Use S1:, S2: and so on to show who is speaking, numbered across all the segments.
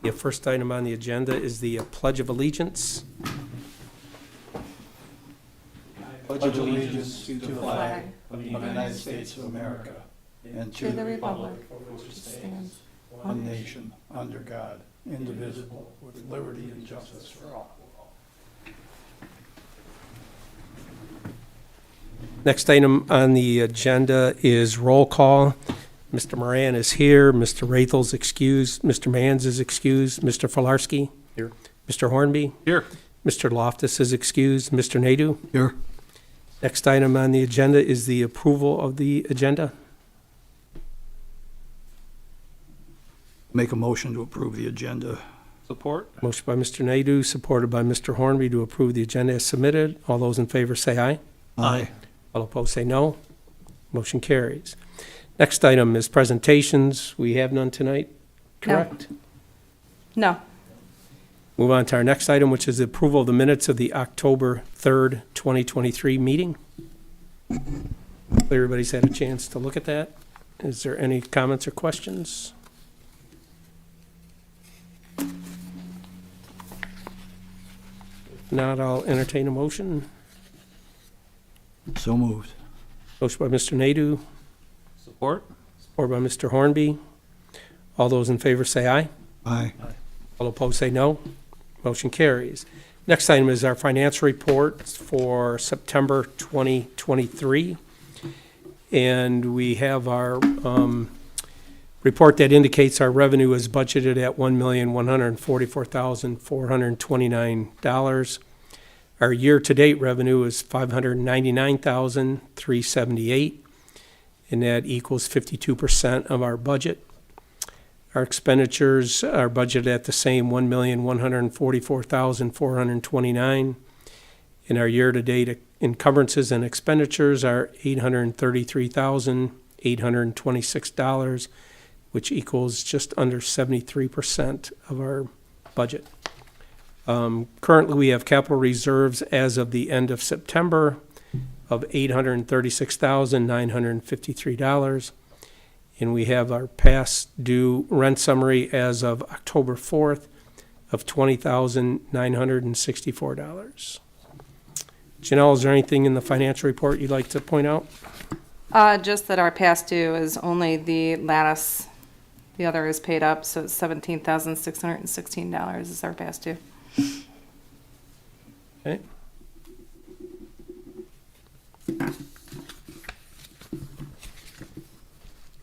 S1: The first item on the agenda is the Pledge of Allegiance.
S2: Pledge allegiance to the flag of the United States of America and to the republic for which it stands, one nation, under God, indivisible, with liberty and justice for all.
S1: Next item on the agenda is roll call. Mr. Moran is here, Mr. Rathel's excused, Mr. Mans is excused, Mr. Filarski?
S3: Here.
S1: Mr. Hornby?
S3: Here.
S1: Mr. Loftus is excused, Mr. Nadu?
S2: Here.
S1: Next item on the agenda is the approval of the agenda.
S2: Make a motion to approve the agenda.
S3: Support.
S1: Motion by Mr. Nadu, supported by Mr. Hornby to approve the agenda as submitted. All those in favor say aye.
S2: Aye.
S1: All opposed say no. Motion carries. Next item is presentations. We have none tonight, correct?
S4: No.
S1: Move on to our next item, which is the approval of the minutes of the October 3rd, 2023 meeting. Everybody's had a chance to look at that. Is there any comments or questions? If not, I'll entertain a motion.
S2: So moved.
S1: Motion by Mr. Nadu,
S3: Support.
S1: supported by Mr. Hornby. All those in favor say aye.
S2: Aye.
S1: All opposed say no. Motion carries. Next item is our financial report for September 2023. And we have our report that indicates our revenue is budgeted at $1,144,429. Our year-to-date revenue is $599,378, and that equals 52% of our budget. Our expenditures are budgeted at the same $1,144,429, and our year-to-date encumbrances and expenditures are $833,826, which equals just under 73% of our budget. Currently, we have capital reserves as of the end of September of $836,953. And we have our past due rent summary as of October 4th of $20,964. Janelle, is there anything in the financial report you'd like to point out?
S4: Just that our past due is only the Latis. The other is paid up, so it's $17,616 is our past due.
S1: Okay.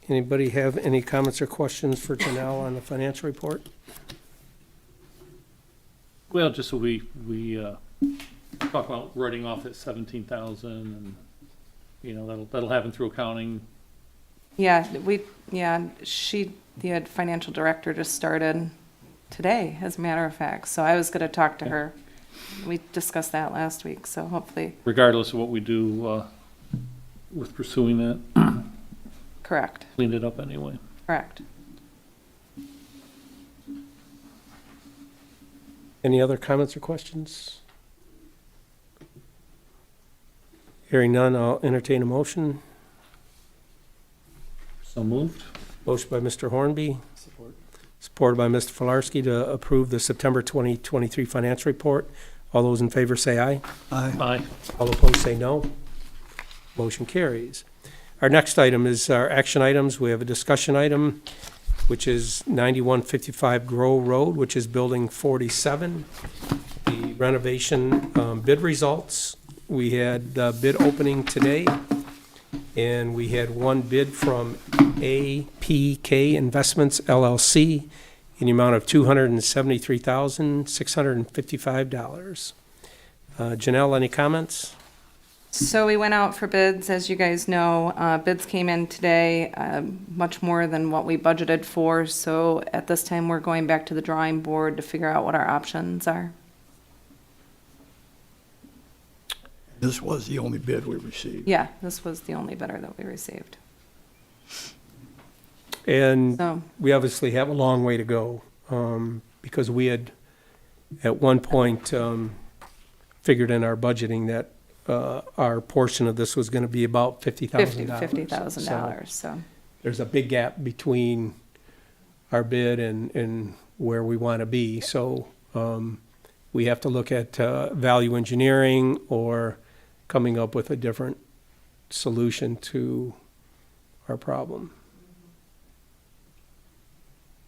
S1: Anybody have any comments or questions for Janelle on the financial report?
S3: Well, just so we talk about writing off at 17,000, and that'll happen through accounting.
S4: Yeah, the financial director just started today, as a matter of fact. So I was going to talk to her. We discussed that last week, so hopefully.
S3: Regardless of what we do with pursuing that,
S4: Correct.
S3: clean it up anyway.
S4: Correct.
S1: Any other comments or questions? Hearing none, I'll entertain a motion.
S3: So moved.
S1: Motion by Mr. Hornby. Supported by Mr. Filarski to approve the September 2023 financial report. All those in favor say aye.
S2: Aye.
S3: Aye.
S1: All opposed say no. Motion carries. Our next item is our action items. We have a discussion item, which is 9155 Groh Road, which is Building 47. The renovation bid results. We had bid opening today, and we had one bid from APK Investments LLC in the amount of $273,655. Janelle, any comments?
S4: So we went out for bids, as you guys know. Bids came in today, much more than what we budgeted for. So at this time, we're going back to the drawing board to figure out what our options are.
S2: This was the only bid we received.
S4: Yeah, this was the only bidder that we received.
S1: And
S4: So,
S1: we obviously have a long way to go, because we had, at one point, figured in our budgeting that our portion of this was going to be about $50,000.
S4: $50,000, so.
S1: There's a big gap between our bid and where we want to be. So we have to look at value engineering or coming up with a different solution to our problem.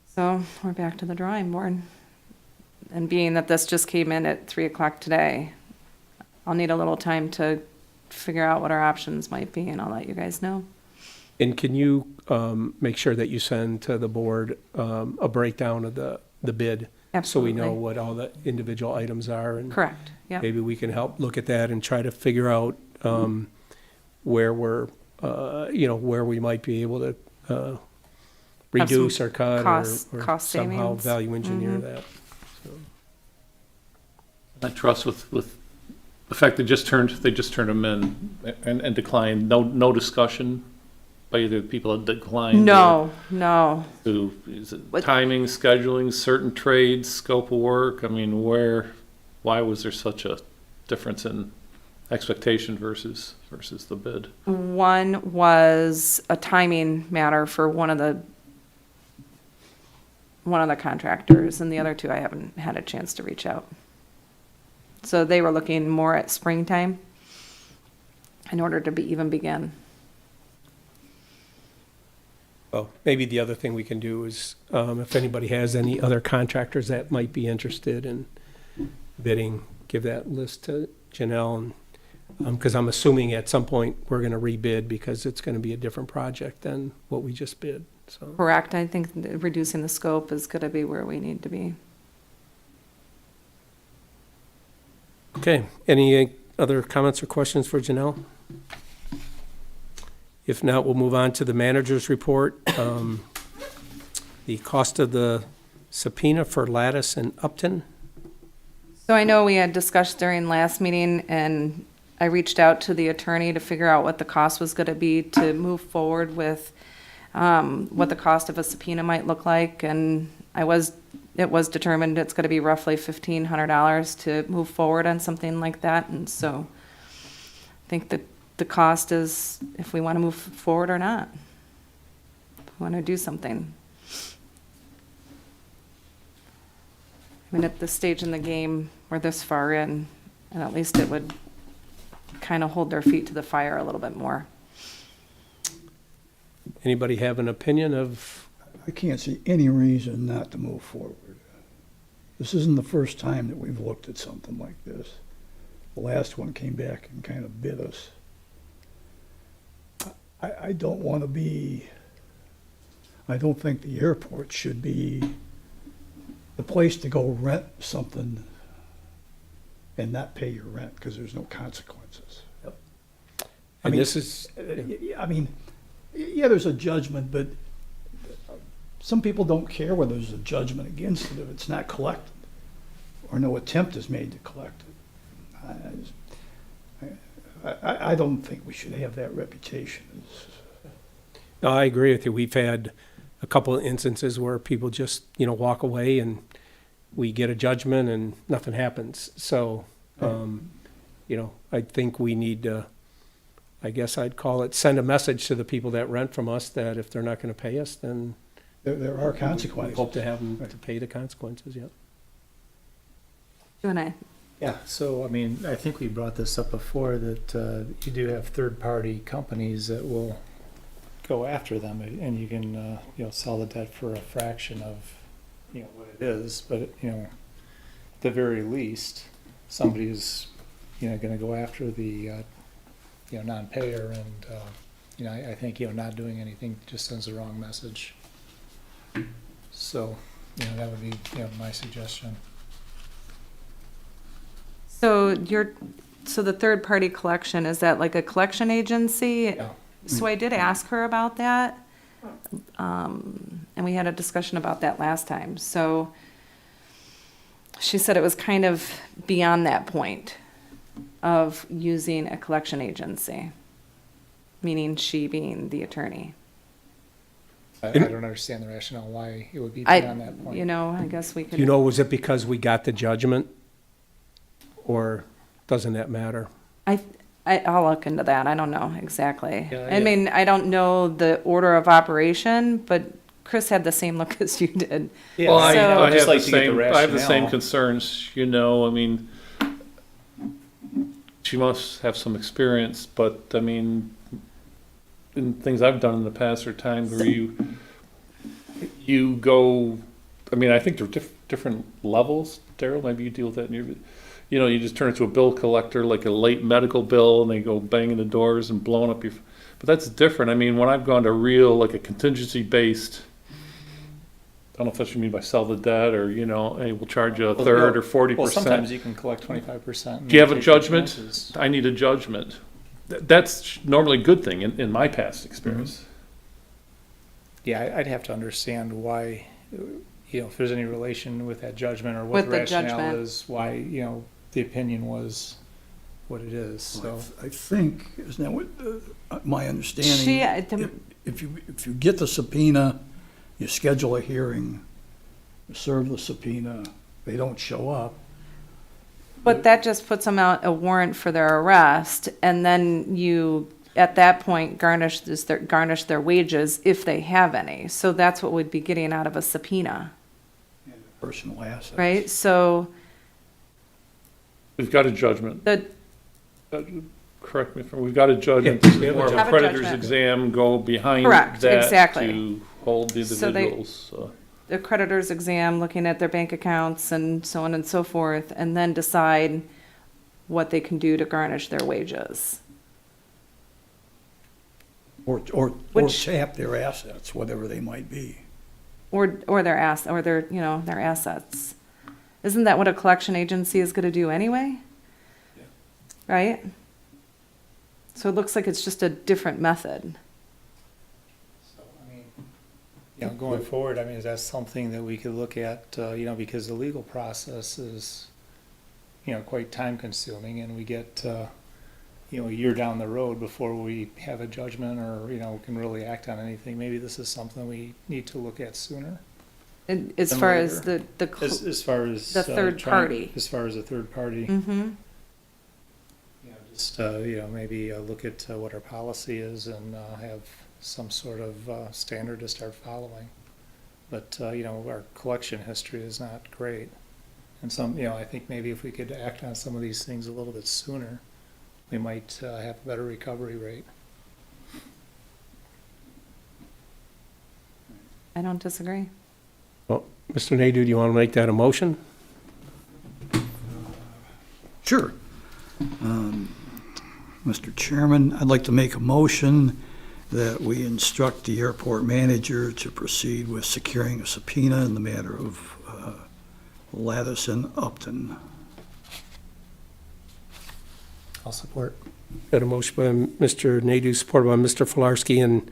S4: So we're back to the drawing board. And being that this just came in at 3:00 today, I'll need a little time to figure out what our options might be, and I'll let you guys know.
S1: And can you make sure that you send to the board a breakdown of the bid?
S4: Absolutely.
S1: So we know what all the individual items are, and
S4: Correct, yeah.
S1: maybe we can help look at that and try to figure out where we're, where we might be able to reduce or cut or
S4: cost
S1: somehow
S4: savings.
S1: value engineer
S4: Mhm.
S1: that. So,
S3: I trust with the fact they just turned them in and declined, no discussion by either the people that declined.
S4: No, no.
S3: Is it
S4: What-
S3: timing, scheduling, certain trades, scope of work? I mean, why was there such a difference in expectation versus the bid?
S4: One was a timing matter for one of the contractors, and the other two I haven't had a chance to reach out. So they were looking more at springtime in order to even begin.
S1: well, maybe the other thing we can do is, if anybody has any other contractors that might be interested in bidding, give that list to Janelle, and, because I'm assuming at some point we're gonna rebid because it's gonna be a different project than what we just bid, so.
S4: Correct, I think that reducing the scope is gonna be where we need to be.
S1: Okay, any other comments or questions for Janelle? If not, we'll move on to the manager's report. The cost of the subpoena for Latis and Upton.
S4: So I know we had discussed during last meeting, and I reached out to the attorney to figure out what the cost was gonna be to move forward with what the cost of a subpoena might look like, and it was determined it's gonna be roughly $1,500 to move forward on something like that, and so I think that the cost is if we wanna move forward or not. If we wanna do something. I mean, at this stage in the game, we're this far in, and at least it would kind of hold their feet to the fire a little bit more.
S1: Anybody have an opinion of,
S2: I can't see any reason not to move forward. This isn't the first time that we've looked at something like this. The last one came back and kind of bit us. I don't want to be, I don't think the airport should be the place to go rent something and not pay your rent because there's no consequences.
S1: and
S2: mean,
S1: this is,
S2: I mean, yeah, there's a judgment, but some people don't care whether there's a judgment against it if it's not collected or no attempt is made to collect it. I don't think we should have that reputation.
S1: no, I agree with you. We've had a couple of instances where people just, walk away and we get a judgment and nothing happens. So, I think we need to, I guess I'd call it, send a message to the people that rent from us that if they're not going to pay us, then
S2: There are
S1: we
S2: consequences.
S1: hope to have them to pay the consequences, yeah.
S4: You and I,
S5: Yeah, so, I mean, I think we brought this up before, that you do have third-party companies that will go after them, and you can, sell the debt for a fraction of, what it is, but, at the very least, somebody's, gonna go after the, non-payer, and, I think, not doing anything just sends the wrong message. So, that would be, my suggestion.
S4: so the third-party collection, is that like a collection agency?
S5: Yeah.
S4: So I did ask her about that, and we had a discussion about that last time. So she said it was kind of beyond that point of using a collection agency, meaning she being the attorney.
S5: I don't understand the rationale why it would be beyond that point.
S4: I guess we could.
S1: Was it because we got the judgment? Or doesn't that matter?
S4: I'll look into that. I don't know exactly.
S5: Yeah,
S4: I mean, I don't know the order of operation, but Chris had the same look as you did.
S5: Yeah,
S3: Well,
S4: So-
S3: I
S5: just
S3: have
S5: like
S3: the
S5: to get
S3: same, I have the same
S5: rationale.
S3: concerns, you know, I mean, she must have some experience, but I mean, in things I've done in the past are times where you go, I mean, I think there are different levels, Daryl, maybe you deal with that in your, you know, you just turn it to a bill collector, like a late medical bill, and they go banging the doors and blowing up your, but that's different. I mean, when I've gone to real, like a contingency-based, I don't know if that's what you mean by sell the debt, or, you know, hey, we'll charge you a third or 40%.
S5: Well, sometimes you can collect 25%.
S3: Do you have a judgment? I need a judgment. That's normally a good thing in my past experience.
S5: Yeah, I'd have to understand why, you know, if there's any relation with that judgment or what
S4: With
S5: the
S4: the
S5: rationale
S4: judgment.
S5: is, why, you know, the opinion was what it is, so.
S2: I think, isn't that what, my
S4: She,
S2: understanding? If you get the subpoena, you schedule a hearing, you serve the subpoena, they don't show up.
S4: but that just puts them out a warrant for their arrest, and then you, at that point, garnish their wages if they have any. So that's what we'd be getting out of a subpoena,
S2: Personal assets.
S4: right? So
S3: We've got a judgment.
S4: the,
S3: Correct me if I'm, we've got a judgment.
S5: Yeah, we have a
S3: More of a
S4: judgment.
S3: creditor's
S4: Have a
S3: exam, go behind
S4: Correct,
S3: that
S4: exactly.
S3: to hold the
S4: So they-
S3: individuals.
S4: the creditor's exam, looking at their bank accounts and so on and so forth, and then decide what they can do to garnish their wages.
S2: Or
S4: Which-
S2: tap their assets, whatever they might be.
S4: Or their, you know, their assets. Isn't that what a collection agency is gonna do anyway? Right? So it looks like it's just a different method.
S5: So, I mean, you know, going forward, I mean, is that something that we could look at, you know, because the legal process is, you know, quite time consuming, and we get, you know, a year down the road before we have a judgment or, you know, can really act on anything. Maybe this is something we need to look at sooner.
S4: And as
S5: And
S4: far as
S5: later.
S4: the,
S5: As far as.
S4: The third party.
S5: As far as a third party.
S4: mm-hmm,
S5: You know, just, you know, maybe look at what our policy is and have some sort of standard to start following. But, you know, our collection history is not great. And some, you know, I think maybe if we could act on some of these things a little bit sooner, we might have a better recovery rate.
S4: I don't disagree.
S1: Well, Mr. Nadeau, do you want to make that a motion?
S2: Sure. Mr. Chairman, I'd like to make a motion that we instruct the airport manager to proceed with securing a subpoena in the matter of Latis and Upton.
S5: I'll support.
S1: Got a motion by Mr. Nadeau, supported by Mr. Filarski, and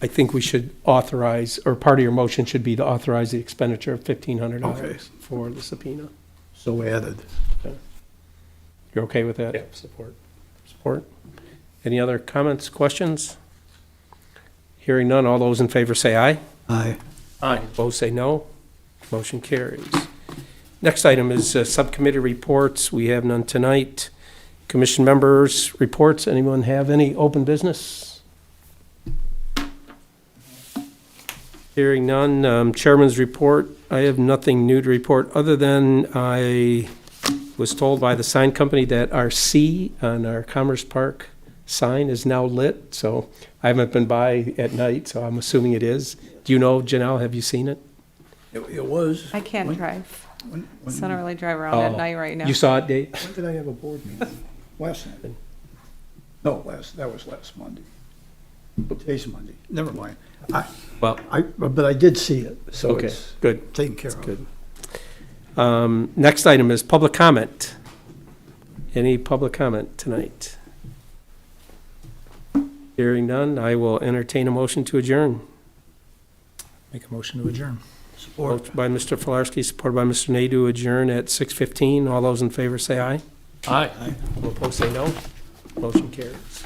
S1: I think we should authorize, or part of your motion should be to authorize the expenditure of $1,500
S2: Okay.
S1: for the subpoena.
S2: So added.
S1: You're okay with that?
S5: Yeah, support.
S1: Support? Any other comments, questions? Hearing none, all those in favor say aye.
S2: Aye.
S3: Aye.
S1: Opposed, say no. Motion carries. Next item is subcommittee reports. We have none tonight. Commission members' reports. Anyone have any open business? Hearing none. Chairman's report. I have nothing new to report, other than I was told by the sign company that our C on our Commerce Park sign is now lit, so I haven't been by at night, so I'm assuming it is. Do you know, Janelle, have you seen it?
S2: It was.
S4: I can't
S2: when-
S4: drive,
S2: when-
S4: so I don't really drive around at
S1: Oh.
S4: night right now.
S1: You saw it, Dave?
S2: When did I have a board meeting? Last night. No, that was last Monday. Today's Monday. Never mind.
S1: Well,
S2: But I did see it, so
S1: okay,
S2: it's
S1: good.
S2: taken care of.
S1: Good. Next item is public comment. Any public comment tonight? Hearing none, I will entertain a motion to adjourn.
S5: Make a motion to adjourn.
S2: Support.
S1: Motion by Mr. Filarski, supported by Mr. Nadeau, adjourn at 6:15. All those in favor say aye.
S3: Aye.
S1: All opposed say no. Motion carries.